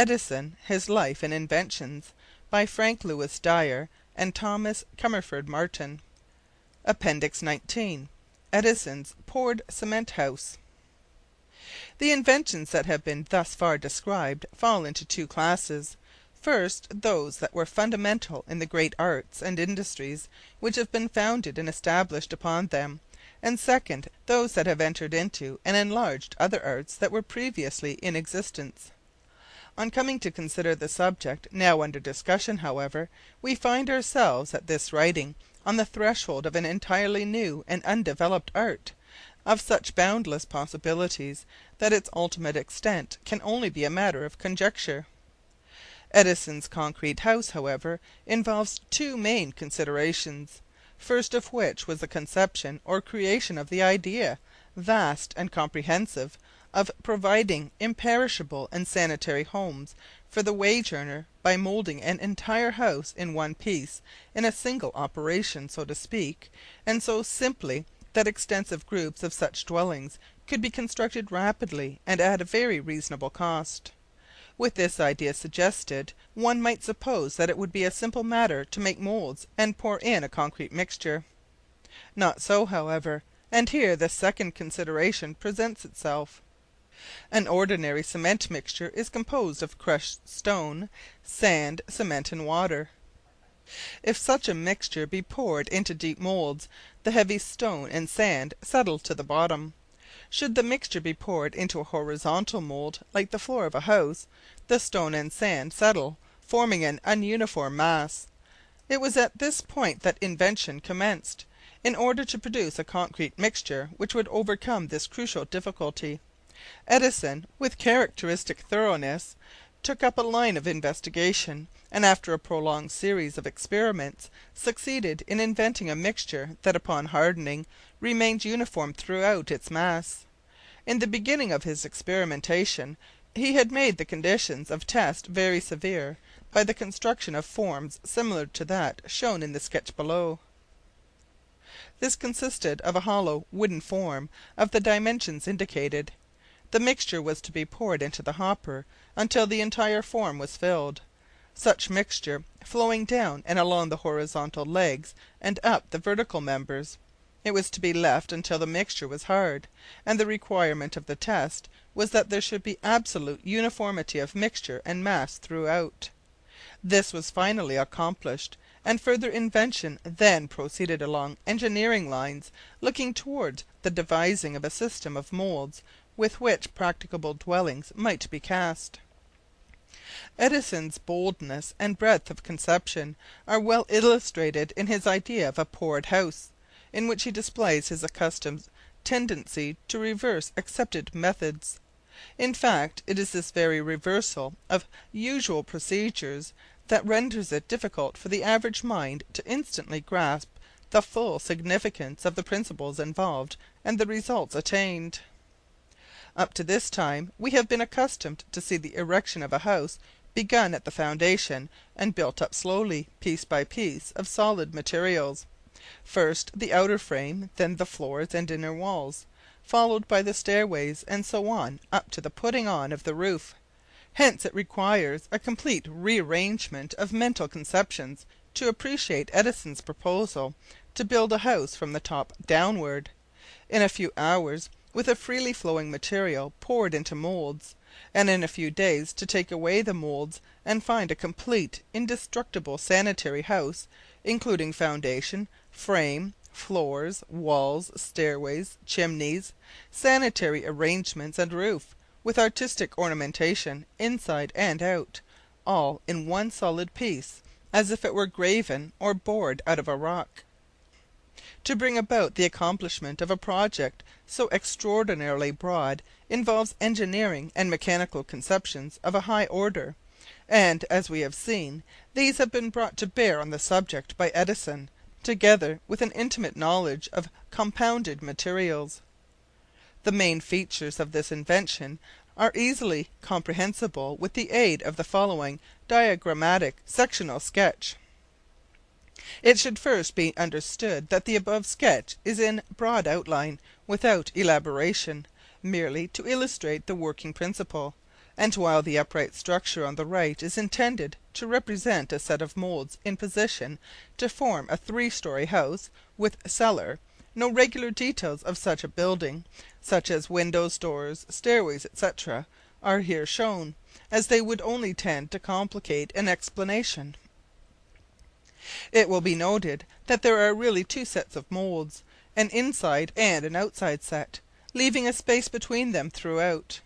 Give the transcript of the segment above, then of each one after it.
Edison, His Life and Inventions, by Frank Lewis Dyer and Thomas Commerford Martin. Appendix 19. Edison's poured cement house. The inventions that have been thus far described fall into two classes. First, those that were fundamental in the great arts and industries which have been founded and established upon them; and second, those that have entered into and enlarged other arts that were previously in existence. On coming to consider the subject now under discussion, however, we find ourselves at this writing on the threshold of an entirely new and undeveloped art, of such boundless possibilities that its ultimate extent can only be a matter of conjecture. Edison's concrete house, however, involves two main considerations, first of which was the conception or creation of the idea, vast and comprehensive, of providing imperishable and sanitary homes for the wage earner by moulding an entire house in one piece, in a single operation, so to speak, and so simply that extensive groups of such dwellings could be constructed rapidly and at a very reasonable cost. With this idea suggested, one might suppose that it would be a simple matter to make moulds and pour in a concrete mixture. Not so, however, and here the second consideration presents itself. An ordinary cement mixture is composed of crushed stone, sand, cement, and water. If such a mixture be poured into deep moulds, the heavy stone and sand settle to the bottom. Should the mixture be poured into a horizontal mould, like the floor of a house, the stone and sand settle, forming an ununiform mass. It was at this point that invention commenced, in order to produce a concrete mixture which would overcome this crucial difficulty. Edison, with characteristic thoroughness, took up a line of investigation, and after a prolonged series of experiments, succeeded in inventing a mixture that upon hardening remained uniform throughout its mass. In the beginning of his experimentation he had made the conditions of test very severe by the construction of forms similar to that shown in the sketch below. This consisted of a hollow wooden form of the dimensions indicated. The mixture was to be poured into the hopper until the entire form was filled, such mixture flowing down and along the horizontal legs and up the vertical members. It was to be left until the mixture was hard, and the requirement of the test was that there should be absolute uniformity of mixture and mass throughout. This was finally accomplished, and further invention then proceeded along engineering lines, looking towards the devising of a system of moulds with which practicable dwellings might be cast. Edison's boldness and breadth of conception are well illustrated in his idea of a poured house, in which he displays his accustomed tendency to reverse accepted methods. In fact, it is this very reversal of usual procedures that renders it difficult for the average mind to instantly grasp the full significance of the principles involved and the results attained. Up to this time we have been accustomed to see the erection of a house begun at the foundation and built up slowly, piece by piece, of solid materials. First the outer frame, then the floors and inner walls, followed by the stairways, and so on up to the putting on of the roof. Hence it requires a complete rearrangement of mental conceptions to appreciate Edison's proposal to build a house from the top downward. In a few hours, with a freely flowing material poured into moulds, and in a few days to take away the moulds and find a complete, indestructible sanitary house, including foundation, frame, floors, walls, stairways, chimneys, sanitary arrangements, and roof, with artistic ornamentation inside and out, all in one solid piece, as if it were graven or bored out of a rock. To bring about the accomplishment of a project so extraordinarily broad involves engineering and mechanical conceptions of a high order, and, as we have seen, these have been brought to bear on the subject by Edison, together with an intimate knowledge of compounded materials. The main features of this invention are easily comprehensible with the aid of the following diagrammatic sectional sketch. It should first be understood that the above sketch is in broad outline, without elaboration, merely to illustrate the working principle, and while the upright structure on the right is intended to represent a set of molds in position to form a 3-story house with cellar, no regular details of such a building, such as windows, doors, stairways, etc., are here shown, as they would only tend to complicate an explanation. It will be noted that there are really 2 sets of molds, an inside and an outside set, leaving a space between them throughout.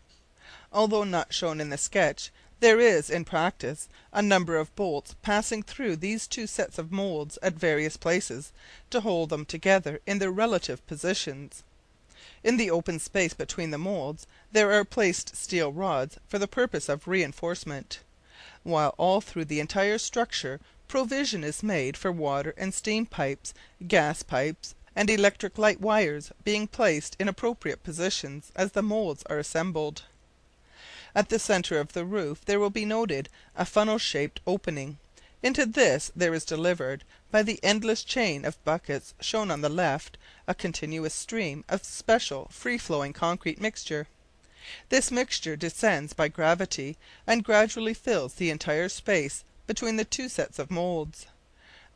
Although not shown in the sketch, there is, in practice, a number of bolts passing through these 2 sets of molds at various places to hold them together in their relative positions. In the open space between the molds there are placed steel rods for the purpose of reinforcement, while all through the entire structure provision is made for water and steam pipes, gas pipes, and electric light wires being placed in appropriate positions as the molds are assembled. At the centre of the roof there will be noted a funnel-shaped opening. Into this there is delivered, by the endless chain of buckets shown on the left, a continuous stream of special free-flowing concrete mixture. This mixture descends by gravity and gradually fills the entire space between the 2 sets of molds.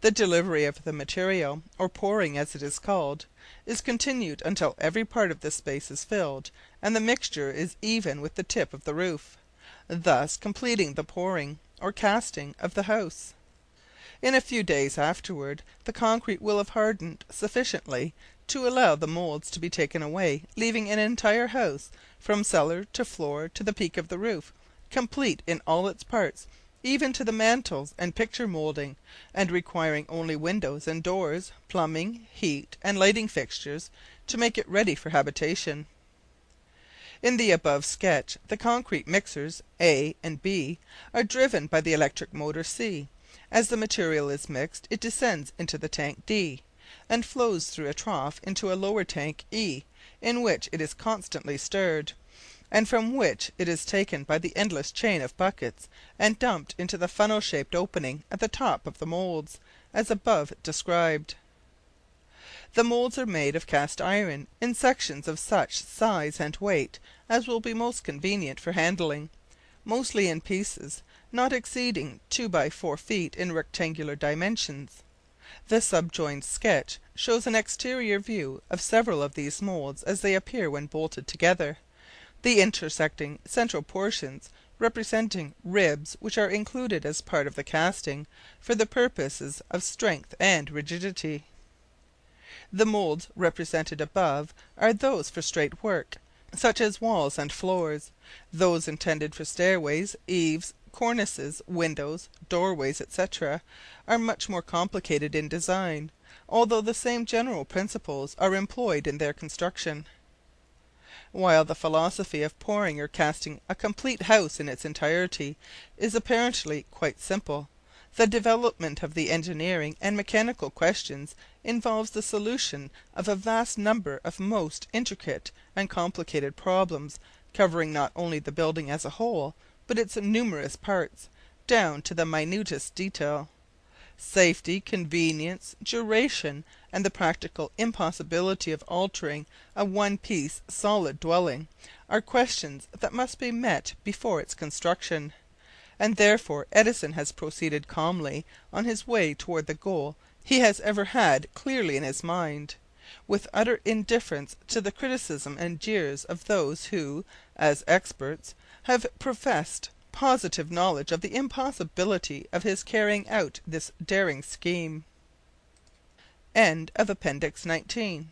The delivery of the material, or pouring as it is called, is continued until every part of the space is filled and the mixture is even with the tip of the roof, thus completing the pouring, or casting, of the house. In a few days afterward the concrete will have hardened sufficiently to allow the molds to be taken away, leaving an entire house, from cellar to floor to the peak of the roof, complete in all its parts, even to the mantels and picture moulding, and requiring only windows and doors, plumbing, heat, and lighting fixtures to make it ready for habitation. In the above sketch the concrete mixers A and B are driven by the electric motor C. As the material is mixed it descends into the tank D, and flows through a trough into a lower tank E, in which it is constantly stirred, and from which it is taken by the endless chain of buckets and dumped into the funnel-shaped opening at the top of the molds, as above described. The molds are made of cast iron in sections of such size and weight as will be most convenient for handling, mostly in pieces not exceeding 2 by 4 feet in rectangular dimensions. The subjoined sketch shows an exterior view of several of these molds as they appear when bolted together, the intersecting central portions representing ribs which are included as part of the casting for the purposes of strength and rigidity. The molds represented above are those for straight work, such as walls and floors. Those intended for stairways, eaves, cornices, windows, doorways, etc., are much more complicated in design, although the same general principles are employed in their construction. While the philosophy of pouring or casting a complete house in its entirety is apparently quite simple, the development of the engineering and mechanical questions involves the solution of a vast number of most intricate and complicated problems, covering not only the building as a whole, but its numerous parts, down to the minutest detail. Safety, convenience, duration, and the practical impossibility of altering a one-piece solid dwelling, are questions that must be met before its construction, and therefore Edison has proceeded calmly on his way toward the goal he has ever had clearly in his mind, with utter indifference to the criticism and jeers of those who, as experts, have professed positive knowledge of the impossibility of his carrying out this daring scheme. End of Appendix 19.